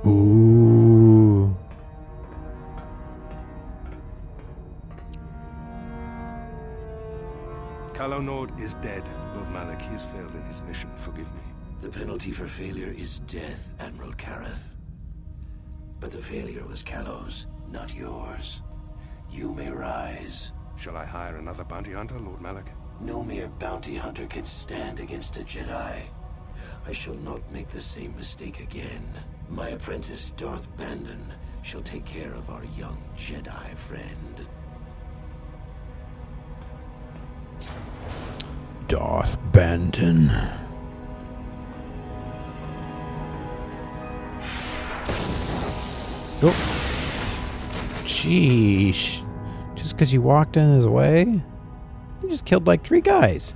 Ooh. Kalonord is dead, Lord Malak. He has failed in his mission. Forgive me. The penalty for failure is death, Admiral Kareth. But the failure was Kalo's, not yours. You may rise. Shall I hire another bounty hunter, Lord Malak? No mere bounty hunter can stand against a Jedi. I shall not make the same mistake again. My apprentice, Darth Bandon, shall take care of our young Jedi friend. Darth Bandon. Oh. Sheesh. Just because you walked in his way? You just killed like 3 guys.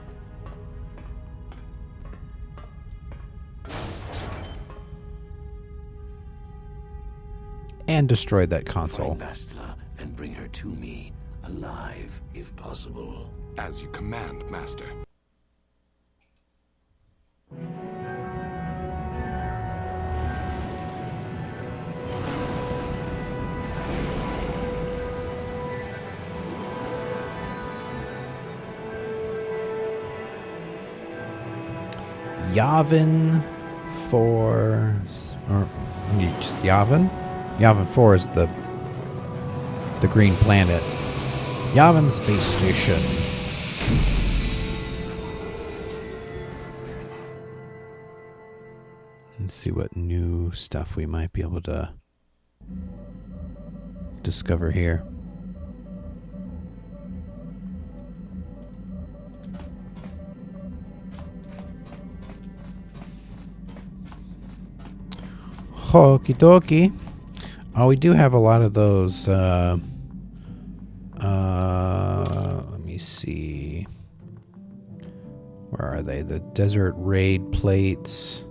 And destroyed that console. Find Bastila and bring her to me, alive if possible. As you command, Master. Yavin 4, or just Yavin? Yavin 4 is the green planet. Yavin Space Station. Let's see what new stuff we might be able to discover here. Okie dokie. Oh, we do have a lot of those. Let me see. Where are they? The desert raid plates.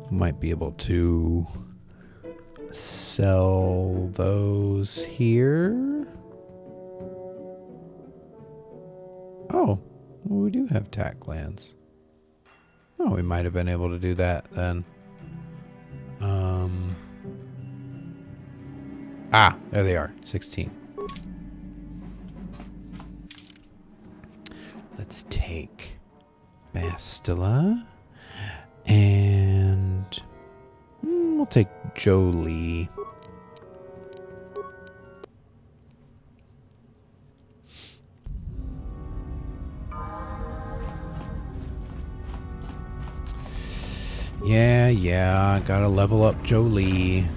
Might be able to sell those here. Oh, well, we do have tack lands. Oh, we might have been able to do that then. There they are. 16. Let's take Bastila. And we'll take Jolie. Yeah, gotta level up Jolie.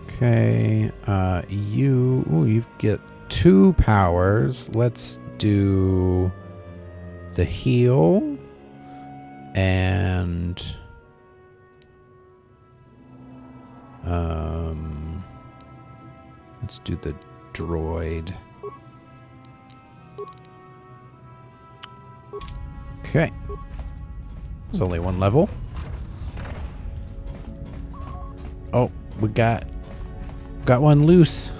Okay, you get 2 powers. Let's do the heal and let's do the droid. Okay. There's only 1 level. Oh, we got one loose.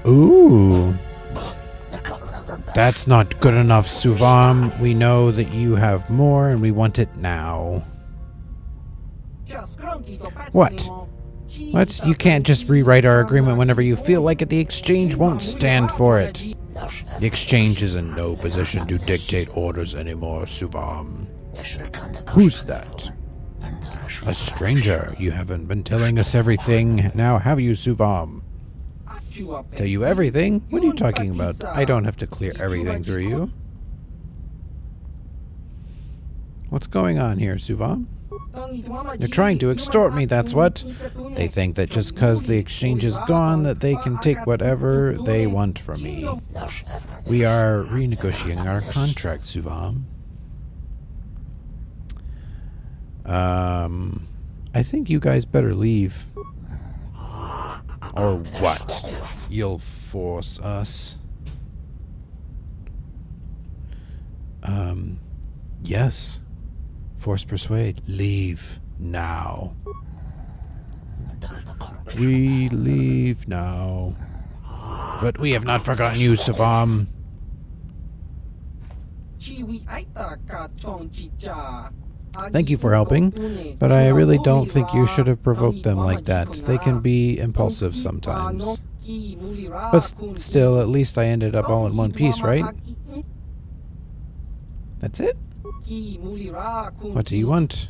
Ooh. That's not good enough, Suvam. We know that you have more and we want it now. What? What? You can't just rewrite our agreement whenever you feel like it. The exchange won't stand for it. The exchange is in no position to dictate orders anymore, Suvam. Who's that? A stranger. You haven't been telling us everything. Now have you, Suvam? Tell you everything? What are you talking about? I don't have to clear everything through you. What's going on here, Suvam? They're trying to extort me, that's what. They think that just because the exchange is gone, that they can take whatever they want from me. We are renegotiating our contract, Suvam. I think you guys better leave. Or what? You'll force us? Yes. Force persuade. Leave now. We leave now. But we have not forgotten you, Savam. Thank you for helping, but I really don't think you should have provoked them like that. They can be impulsive sometimes. But still, at least I ended up all in one piece, right? That's it? What do you want?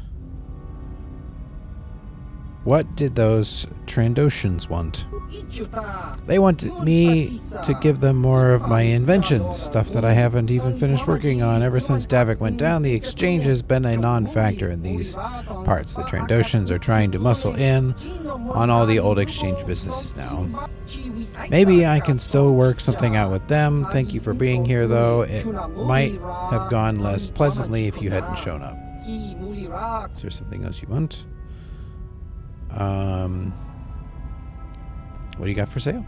What did those Trandoshans want? They wanted me to give them more of my inventions, stuff that I haven't even finished working on. Ever since Davik went down, the exchange has been a non-factor in these parts. The Trandoshans are trying to muscle in on all the old exchange businesses now. Maybe I can still work something out with them. Thank you for being here, though. It might have gone less pleasantly if you hadn't shown up. Is there something else you want? What do you got for sale?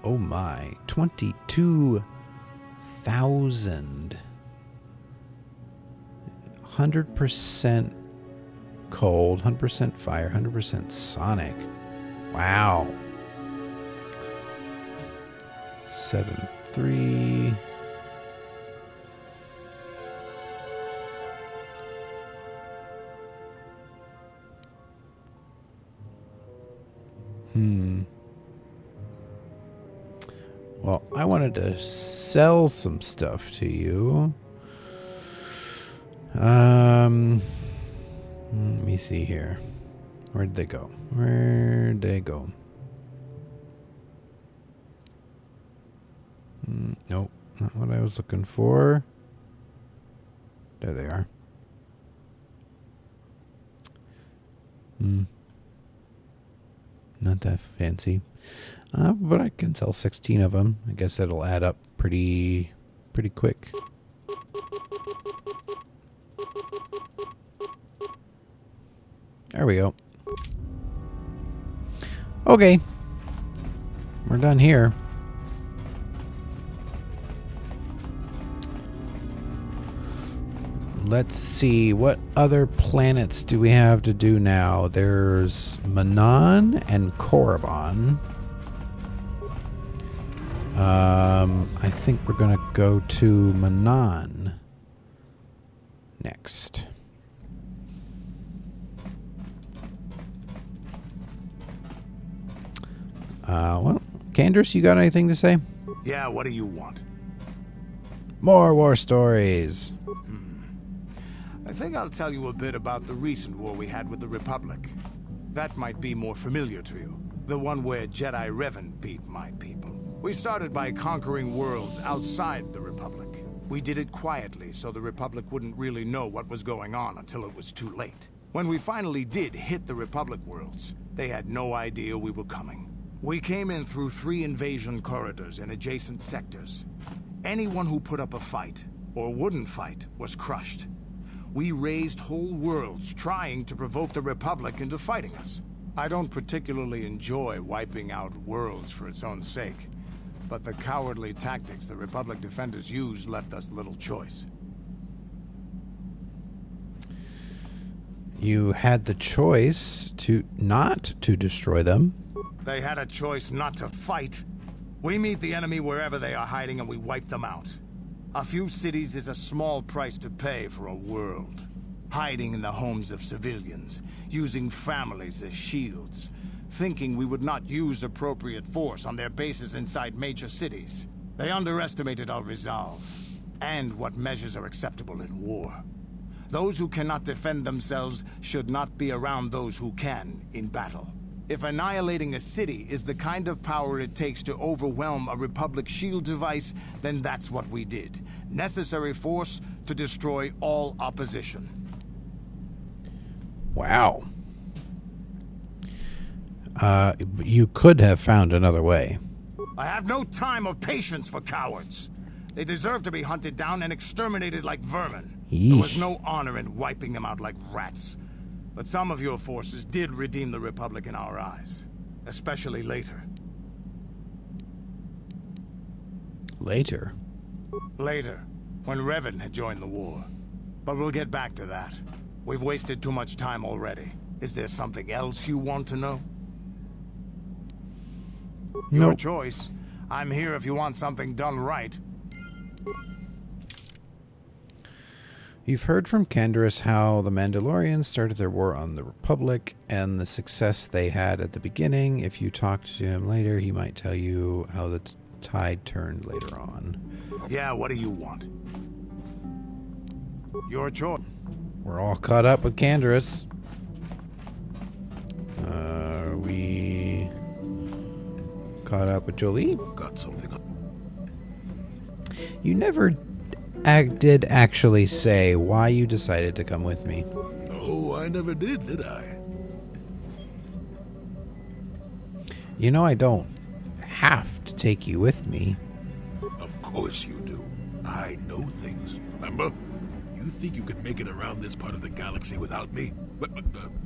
Oh my, 22,000. 100% cold, 100% fire, 100% sonic. Wow. 7-3. Well, I wanted to sell some stuff to you. Let me see here. Where'd they go? Where'd they go? Nope, not what I was looking for. There they are. Not that fancy. But I can sell 16 of them. I guess that'll add up pretty quick. There we go. Okay. We're done here. Let's see, what other planets do we have to do now? There's Manaan and Korriban. I think we're going to go to Manaan next. Well, Candace, you got anything to say? Yeah, what do you want? More war stories. I think I'll tell you a bit about the recent war we had with the Republic. That might be more familiar to you. The one where Jedi Revan beat my people. We started by conquering worlds outside the Republic. We did it quietly so the Republic wouldn't really know what was going on until it was too late. When we finally did hit the Republic worlds, they had no idea we were coming. We came in through 3 invasion corridors in adjacent sectors. Anyone who put up a fight, or wouldn't fight, was crushed. We raised whole worlds trying to provoke the Republic into fighting us. I don't particularly enjoy wiping out worlds for its own sake, but the cowardly tactics the Republic defenders used left us little choice. You had the choice not to destroy them. They had a choice not to fight. We meet the enemy wherever they are hiding and we wipe them out. A few cities is a small price to pay for a world. Hiding in the homes of civilians, using families as shields, thinking we would not use appropriate force on their bases inside major cities. They underestimated our resolve, and what measures are acceptable in war. Those who cannot defend themselves should not be around those who can in battle. If annihilating a city is the kind of power it takes to overwhelm a Republic shield device, then that's what we did. Necessary force to destroy all opposition. Wow. You could have found another way. I have no time or patience for cowards. They deserve to be hunted down and exterminated like vermin. There was no honor in wiping them out like rats. But some of your forces did redeem the Republic in our eyes. Especially later. Later? Later, when Revan had joined the war. But we'll get back to that. We've wasted too much time already. Is there something else you want to know? Your Nope. choice. I'm here if you want something done right. You've heard from Canderous how the Mandalorians started their war on the Republic and the success they had at the beginning. If you talked to him later, he might tell you how the tide turned later on. Yeah, what do you want? Your choice. We're all caught up with Canderous. We caught up with Jolie? Got something up. You never did actually say why you decided to come with me. No, I never did I? You know I don't have to take you with me. Of course you do. I know things, remember? You think you could make it around this part of the galaxy without me? But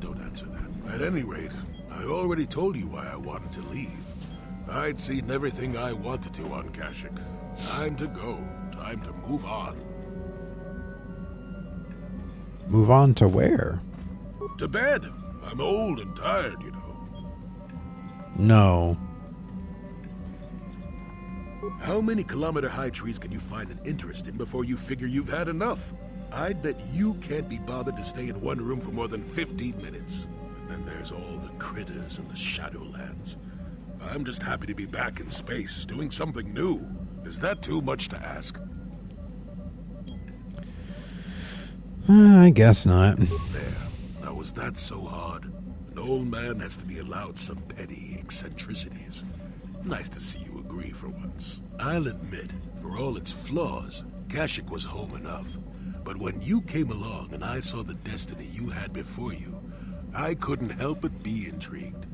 don't answer that. At any rate, I already told you why I wanted to leave. I'd seen everything I wanted to on Kashyyyk. Time to go. Time to move on. Move on to where? To bed. I'm old and tired, you know. No. How many kilometer-high trees can you find an interest in before you figure you've had enough? I'd bet you can't be bothered to stay in one room for more than 15 minutes. And then there's all the critters and the Shadowlands. I'm just happy to be back in space, doing something new. Is that too much to ask? I guess not. There. Now, was that so hard? An old man has to be allowed some petty eccentricities. Nice to see you agree for once. I'll admit, for all its flaws, Kashyyyk was home enough. But when you came along and I saw the destiny you had before you, I couldn't help but be intrigued.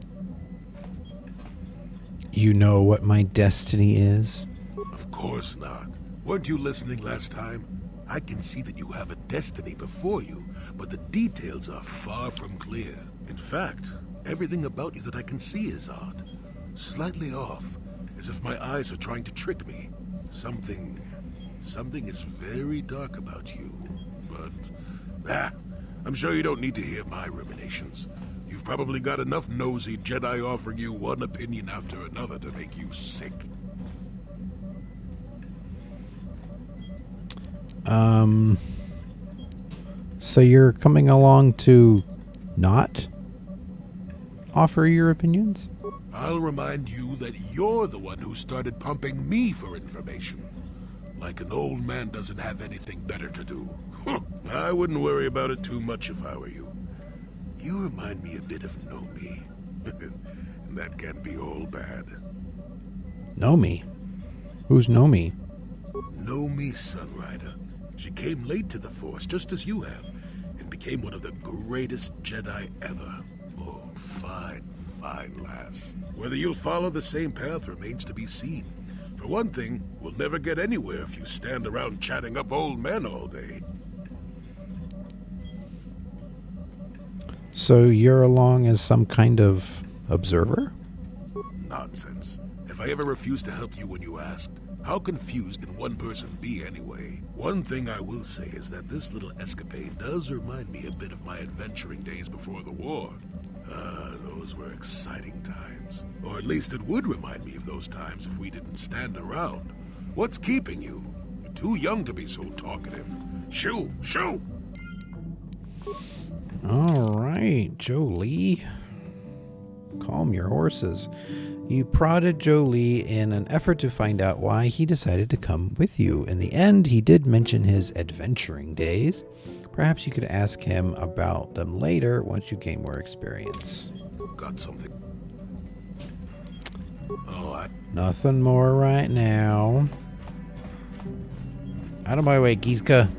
You know what my destiny is? Of course not. Weren't you listening last time? I can see that you have a destiny before you, but the details are far from clear. In fact, everything about you that I can see is odd. Slightly off, as if my eyes are trying to trick me. Something is very dark about you. But, I'm sure you don't need to hear my ruminations. You've probably got enough nosy Jedi offering you one opinion after another to make you sick. So you're coming along to not offer your opinions? I'll remind you that you're the one who started pumping me for information. Like an old man doesn't have anything better to do. I wouldn't worry about it too much if I were you. You remind me a bit of Nomi. And that can be all bad. Nomi? Who's Nomi? Nomi Sunrider. She came late to the Force, just as you have, and became one of the greatest Jedi ever. Oh, fine lass. Whether you'll follow the same path remains to be seen. For one thing, we'll never get anywhere if you stand around chatting up old men all day. So you're along as some kind of observer? Nonsense. If I ever refused to help you when you asked, how confused can one person be anyway? One thing I will say is that this little escapade does remind me a bit of my adventuring days before the war. Those were exciting times. Or at least it would remind me of those times if we didn't stand around. What's keeping you? You're too young to be so talkative. Shoo! Shoo! All right, Jolie. Calm your horses. You prodded Jolie in an effort to find out why he decided to come with you. In the end, he did mention his adventuring days. Perhaps you could ask him about them later once you gain more experience. Got something. Nothing more right now. Out of my way, Gizka.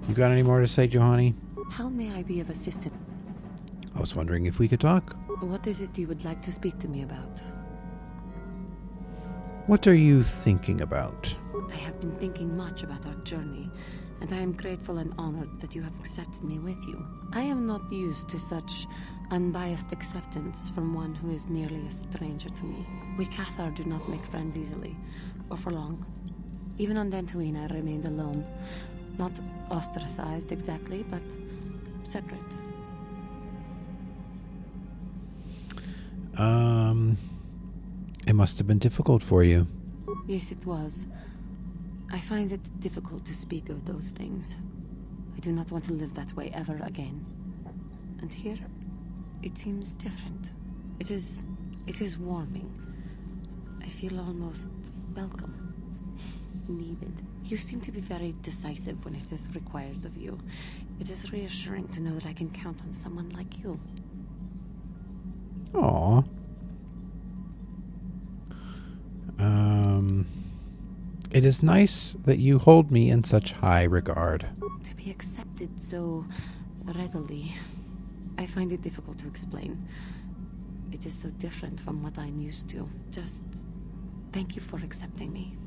You got any more to say, Johanny? How may I be of assistance? I was wondering if we could talk. What is it you would like to speak to me about? What are you thinking about? I have been thinking much about our journey, and I am grateful and honored that you have accepted me with you. I am not used to such unbiased acceptance from one who is nearly a stranger to me. We Cathar do not make friends easily, or for long. Even on Dantooine I remained alone. Not ostracized exactly, but separate. It must have been difficult for you. Yes, it was. I find it difficult to speak of those things. I do not want to live that way ever again. And here, it seems different. It is warming. I feel almost welcome. Needed. You seem to be very decisive when it is required of you. It is reassuring to know that I can count on someone like you. Aw. It is nice that you hold me in such high regard. To be accepted so readily, I find it difficult to explain. It is so different from what I'm used to. Just thank you for accepting me.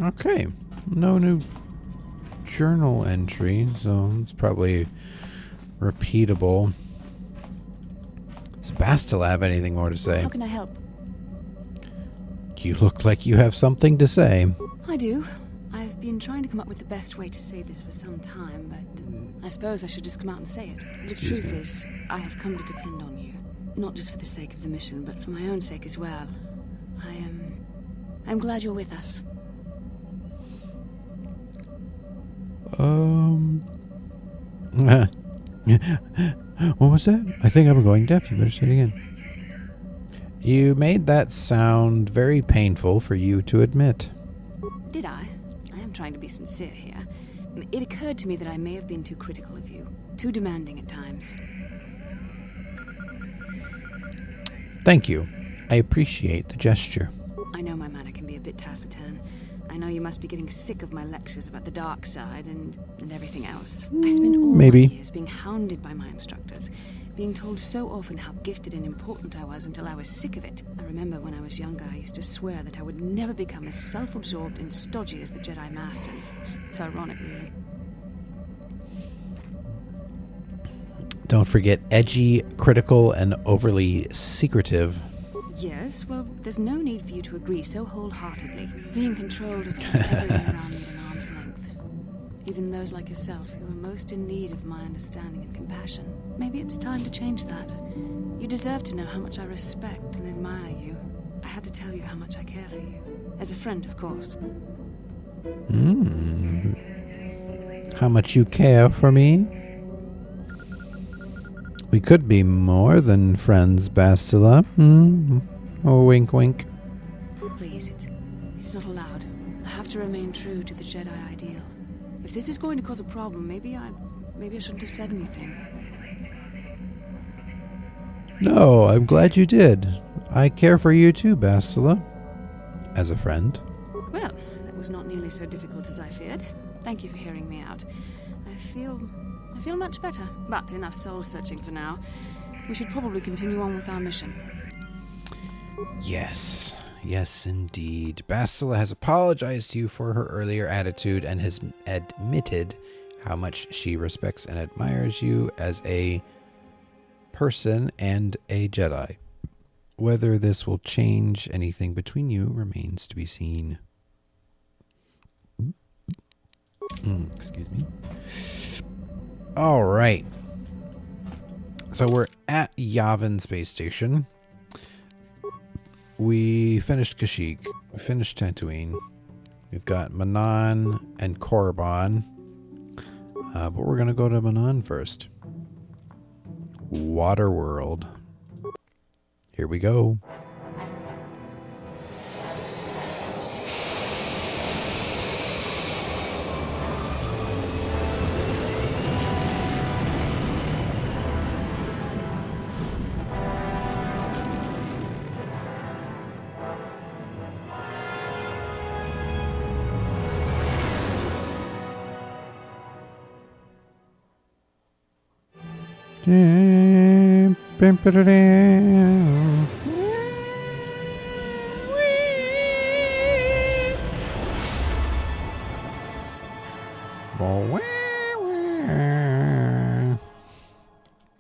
Okay. No new journal entry, so it's probably repeatable. Does Bastila have anything more to say? How can I help? You look like you have something to say. I do. I've been trying to come up with the best way to say this for some time, but I suppose I should just come out and say it. The truth is, I have come to depend on you. Not just for the sake of the mission, but for my own sake as well. I'm glad you're with us. What was that? I think I'm going deaf. You better say it again. You made that sound very painful for you to admit. Did I? I am trying to be sincere here. It occurred to me that I may have been too critical of you. Too demanding at times. Thank you. I appreciate the gesture. I know my manner can be a bit taciturn. I know you must be getting sick of my lectures about the dark side and everything else. I spent all Maybe. my years being hounded by my instructors, being told so often how gifted and important I was until I was sick of it. I remember when I was younger, I used to swear that I would never become as self-absorbed and stodgy as the Jedi Masters. It's ironic, really. Don't forget edgy, critical, and overly secretive. Yes, well, there's no need for you to agree so wholeheartedly. Being controlled has kept everyone around me at an arm's length. Even those like yourself who are most in need of my understanding and compassion. Maybe it's time to change that. You deserve to know how much I respect and admire you. I had to tell you how much I care for you. As a friend, of course. How much you care for me? We could be more than friends, Bastila. Oh, wink, wink. Please, it's not allowed. I have to remain true to the Jedi ideal. If this is going to cause a problem, maybe I shouldn't have said anything. No, I'm glad you did. I care for you too, Bastila. As a friend. Well, that was not nearly so difficult as I feared. Thank you for hearing me out. I feel much better, but enough soul-searching for now. We should probably continue on with our mission. Yes. Yes, indeed. Bastila has apologized to you for her earlier attitude and has admitted how much she respects and admires you as a person and a Jedi. Whether this will change anything between you remains to be seen. Excuse me. All right. So we're at Yavin Space Station. We finished Kashyyyk. We finished Tatooine. We've got Manaan and Korriban. But we're going to go to Manaan first. Waterworld. Here we go.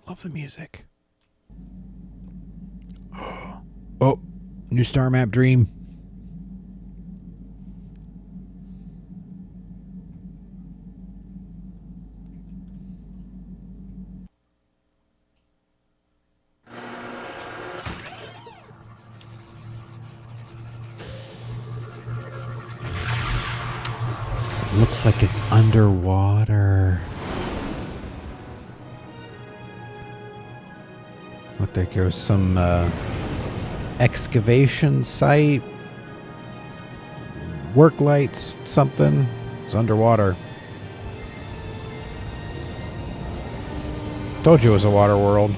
Love the music. Oh, new star map dream. looks like it's underwater. Look like there was some excavation site. Work lights, something. It's underwater. Told you it was a water world.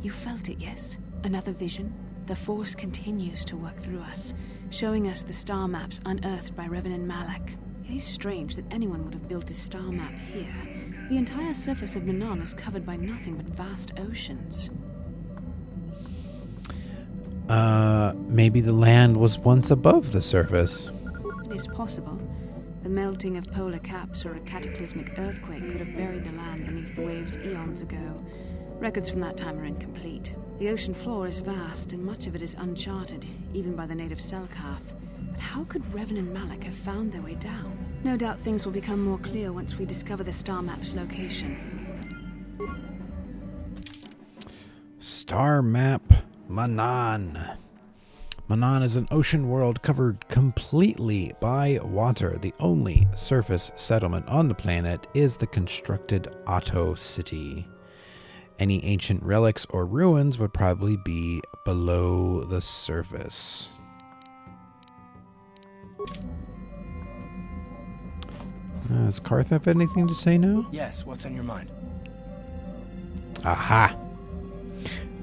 You felt it, yes? Another vision? The Force continues to work through us, showing us the star maps unearthed by Revan Malak. It is strange that anyone would have built a star map here. The entire surface of Manaan is covered by nothing but vast oceans. Maybe the land was once above the surface. It is possible. The melting of polar caps or a cataclysmic earthquake could have buried the land beneath the waves eons ago. Records from that time are incomplete. The ocean floor is vast, and much of it is uncharted, even by the native Selkath. But how could Revan and Malak have found their way down? No doubt things will become more clear once we discover the star map's location. Star map Manaan. Manaan is an ocean world covered completely by water. The only surface settlement on the planet is the constructed Otto City. Any ancient relics or ruins would probably be below the surface. Does Karth have anything to say now? Yes, what's on your mind? Aha!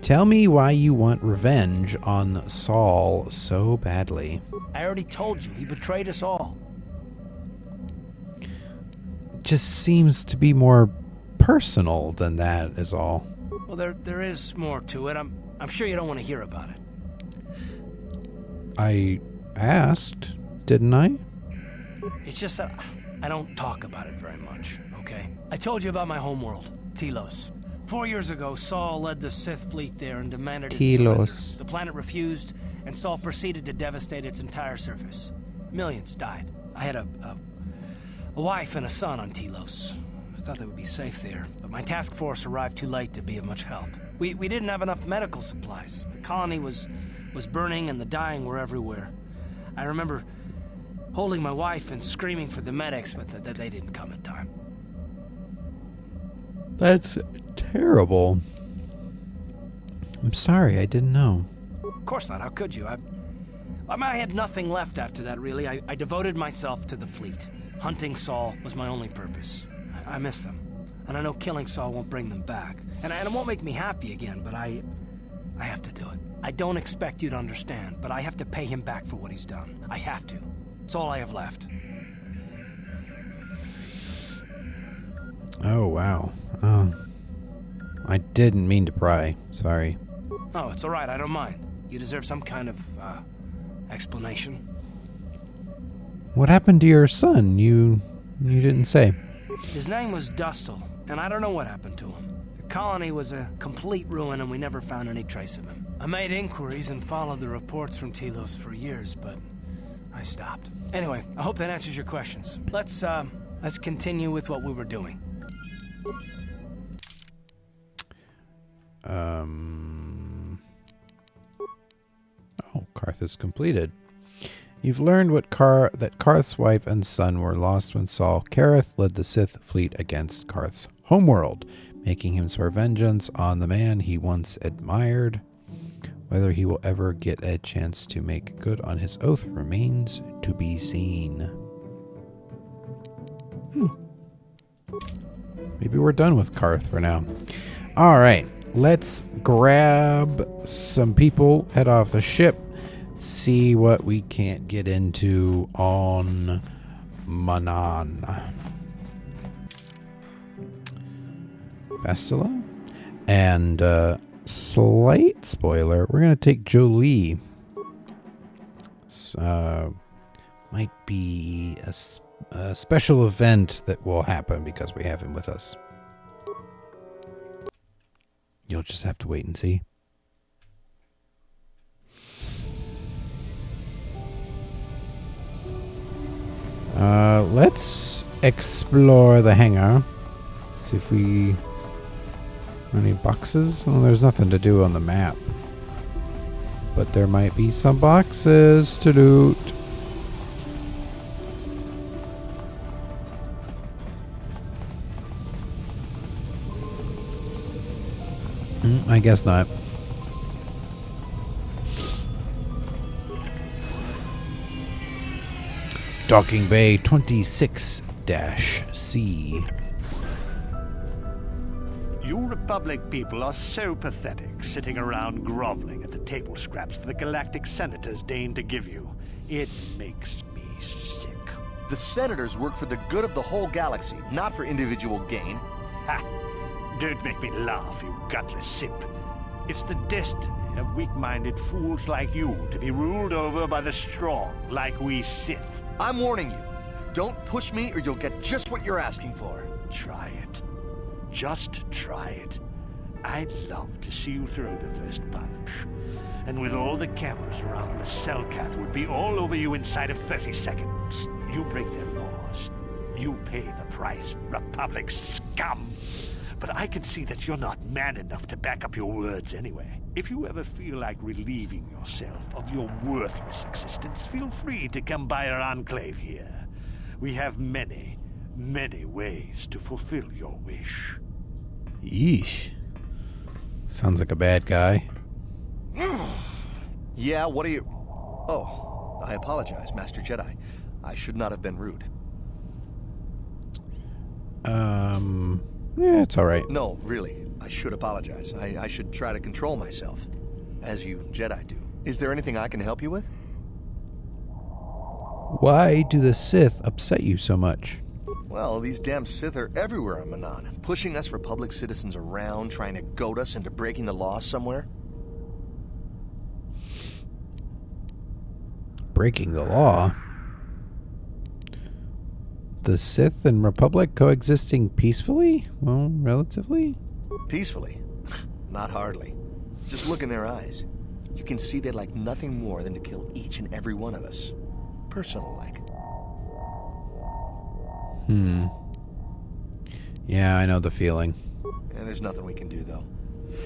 Tell me why you want revenge on Saul so badly. I already told you, he betrayed us all. Just seems to be more personal than that is all. Well, there is more to it. I'm sure you don't want to hear about it. I asked, didn't I? It's just that I don't talk about it very much, okay? I told you about my homeworld, Telos. 4 years ago, Saul led the Sith fleet there and demanded its Telos. surrender. The planet refused, and Saul proceeded to devastate its entire surface. Millions died. I had a wife and a son on Telos. I thought they would be safe there, but my task force arrived too late to be of much help. We didn't have enough medical supplies. The colony was burning and the dying were everywhere. I remember holding my wife and screaming for the medics, but they didn't come in time. That's terrible. I'm sorry, I didn't know. Of course not. How could you? I had nothing left after that, really. I devoted myself to the fleet. Hunting Saul was my only purpose. I miss them. And I know killing Saul won't bring them back. And it won't make me happy again, but I have to do it. I don't expect you to understand, but I have to pay him back for what he's done. I have to. It's all I have left. Oh, wow. I didn't mean to pry. Sorry. No, it's all right. I don't mind. You deserve some kind of, explanation. What happened to your son? You didn't say. His name was Dustil, and I don't know what happened to him. The colony was a complete ruin, and we never found any trace of him. I made inquiries and followed the reports from Telos for years, but I stopped. Anyway, I hope that answers your questions. Let's continue with what we were doing. Oh, Karth is completed. You've learned that Karth's wife and son were lost when Saul Kareth led the Sith fleet against Karth's homeworld, making him swear vengeance on the man he once admired. Whether he will ever get a chance to make good on his oath remains to be seen. Maybe we're done with Karth for now. All right, let's grab some people, head off the ship, see what we can't get into on Manaan. Bastila. And slight spoiler, we're going to take Jolie. Might be a special event that will happen because we have him with us. You'll just have to wait and see. Let's explore the hangar. See if we... Any boxes? Well, there's nothing to do on the map. But there might be some boxes to loot. I guess not. Docking Bay 26-C. You Republic people are so pathetic, sitting around groveling at the table scraps the galactic senators deign to give you. It makes me sick. The senators work for the good of the whole galaxy, not for individual gain. Ha! Don't make me laugh, you gutless simp. It's the destiny of weak-minded fools like you to be ruled over by the strong, like we Sith. I'm warning you. Don't push me or you'll get just what you're asking for. Try it. Just try it. I'd love to see you throw the first punch. And with all the cameras around, the Cellcath would be all over you inside of 30 seconds. You break their laws. You pay the price, Republic scum. But I can see that you're not man enough to back up your words anyway. If you ever feel like relieving yourself of your worthless existence, feel free to come by our enclave here. We have many, many ways to fulfill your wish. Yeesh. Sounds like a bad guy. Yeah, what are you... Oh, I apologize, Master Jedi. I should not have been rude. Yeah, it's alright. No, really. I should apologize. I should try to control myself. As you Jedi do. Is there anything I can help you with? Why do the Sith upset you so much? Well, these damn Sith are everywhere on Manaan, pushing us Republic citizens around, trying to goad us into breaking the law somewhere. Breaking the law? The Sith and Republic coexisting peacefully? Well, relatively? Peacefully? Not hardly. Just look in their eyes. You can see they'd like nothing more than to kill each and every one of us. Personal-like. Yeah, I know the feeling. And there's nothing we can do, though.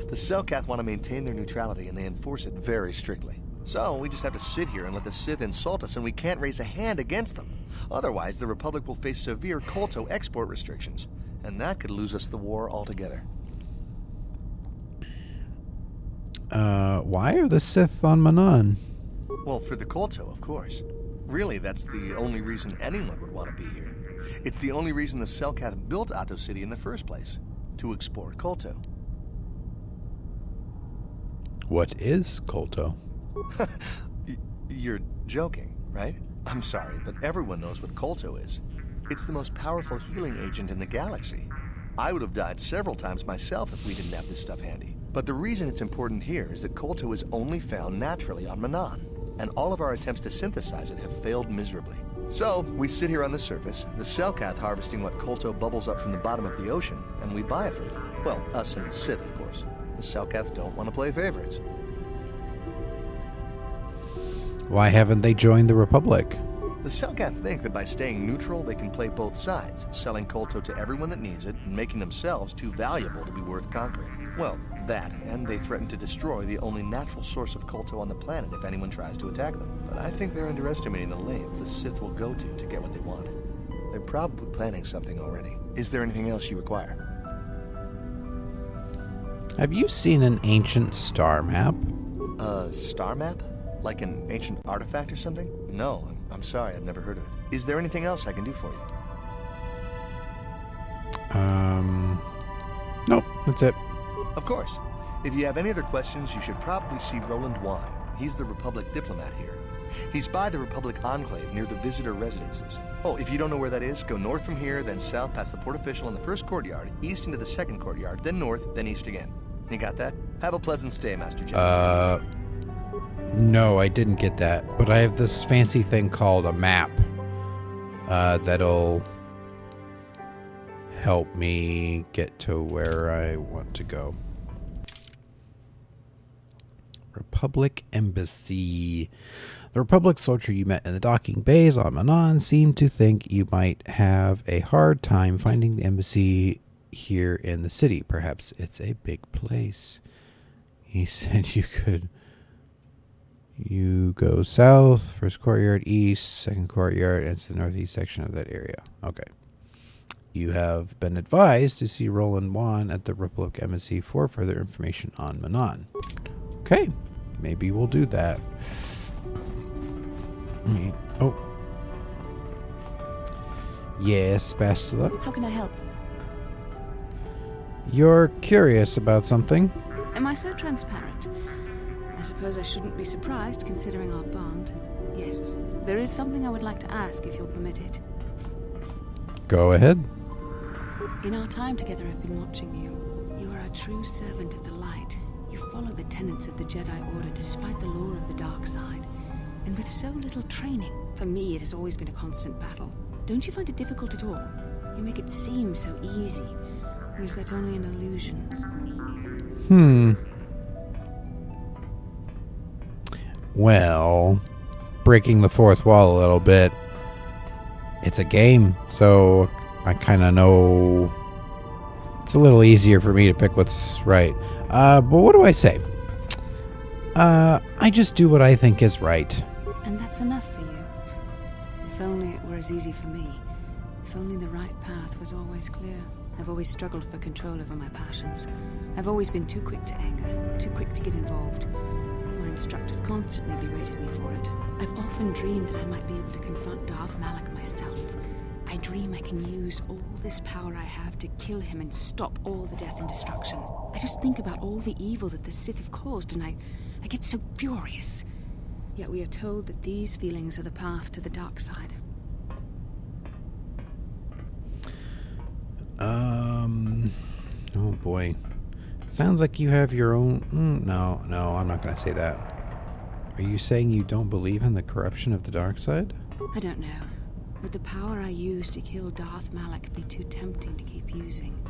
The Cellcath want to maintain their neutrality, and they enforce it very strictly. So, we just have to sit here and let the Sith insult us, and we can't raise a hand against them. Otherwise, the Republic will face severe KOTOR export restrictions, and that could lose us the war altogether. Why are the Sith on Manaan? Well, for the KOTOR, of course. Really, that's the only reason anyone would want to be here. It's the only reason the Cellcath built Otto City in the first place. To export KOTOR. What is KOTOR? You're joking, right? I'm sorry, but everyone knows what KOTOR is. It's the most powerful healing agent in the galaxy. I would have died several times myself if we didn't have this stuff handy. But the reason it's important here is that KOTOR is only found naturally on Manaan, and all of our attempts to synthesize it have failed miserably. So, we sit here on the surface, the Cellcath harvesting what KOTOR bubbles up from the bottom of the ocean, and we buy it from them. Well, us and the Sith, of course. The Cellcath don't want to play favorites. Why haven't they joined the Republic? The Cellcath think that by staying neutral, they can play both sides, selling KOTOR to everyone that needs it, and making themselves too valuable to be worth conquering. Well, that, and they threaten to destroy the only natural source of KOTOR on the planet if anyone tries to attack them. But I think they're underestimating the length the Sith will go to get what they want. They're probably planning something already. Is there anything else you require? Have you seen an ancient star map? A star map? Like an ancient artifact or something? No, I'm sorry, I've never heard of it. Is there anything else I can do for you? Nope, that's it. Of course. If you have any other questions, you should probably see Roland Wan. He's the Republic diplomat here. He's by the Republic Enclave near the visitor residences. Oh, if you don't know where that is, go north from here, then south past the port official in the first courtyard, east into the second courtyard, then north, then east again. You got that? Have a pleasant stay, Master Jedi. No, I didn't get that. But I have this fancy thing called a map that'll help me get to where I want to go. Republic Embassy. The Republic soldier you met in the docking bays on Manaan seemed to think you might have a hard time finding the embassy here in the city. Perhaps it's a big place. He said you go south, first courtyard east, second courtyard, and it's the northeast section of that area. Okay. You have been advised to see Roland Wan at the Republic Embassy for further information on Manaan. Okay. Maybe we'll do that. Oh. Yes, Bastila. How can I help? You're curious about something? Am I so transparent? I suppose I shouldn't be surprised, considering our bond. Yes, there is something I would like to ask, if you'll permit it. Go ahead. In our time together, I've been watching you. You are a true servant of the light. You follow the tenets of the Jedi Order despite the lure of the dark side. And with so little training, for me it has always been a constant battle. Don't you find it difficult at all? You make it seem so easy. Or is that only an illusion? Well, breaking the fourth wall a little bit. It's a game, so I kind of know it's a little easier for me to pick what's right. But what do I say? I just do what I think is right. And that's enough for you. If only it were as easy for me. If only the right path was always clear. I've always struggled for control over my passions. I've always been too quick to anger, too quick to get involved. My instructors constantly berated me for it. I've often dreamed that I might be able to confront Darth Malak myself. I dream I can use all this power I have to kill him and stop all the death and destruction. I just think about all the evil that the Sith have caused, and I get so furious. Yet we are told that these feelings are the path to the dark side. Oh boy. Sounds like you have your own... No, I'm not going to say that. Are you saying you don't believe in the corruption of the dark side? I don't know. Would the power I use to kill Darth Malak be too tempting to keep using?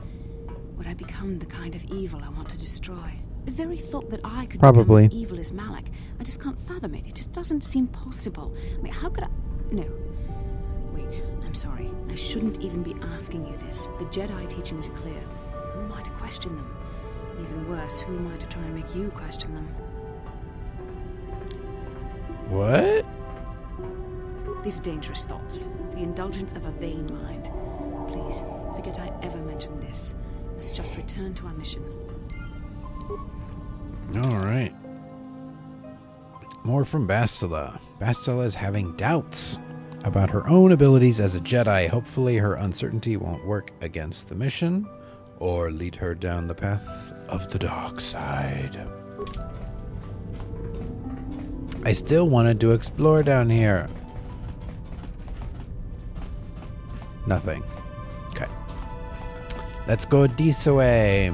Would I become the kind of evil I want to destroy? The very thought that I could become as evil as Malak, I just can't fathom it. It just doesn't seem possible. I mean, how could I... No. Wait, I'm sorry. I shouldn't even be asking you this. The Jedi teachings are clear. Who am I to question them? Even worse, who am I to try and make you question them? What? These are dangerous thoughts. The indulgence of a vain mind. Please, forget I ever mentioned this. Let's just return to our mission. Alright. More from Bastila. Bastila is having doubts about her own abilities as a Jedi. Hopefully her uncertainty won't work against the mission or lead her down the path of the dark side. I still wanted to explore down here. Nothing. Okay. Let's go this way.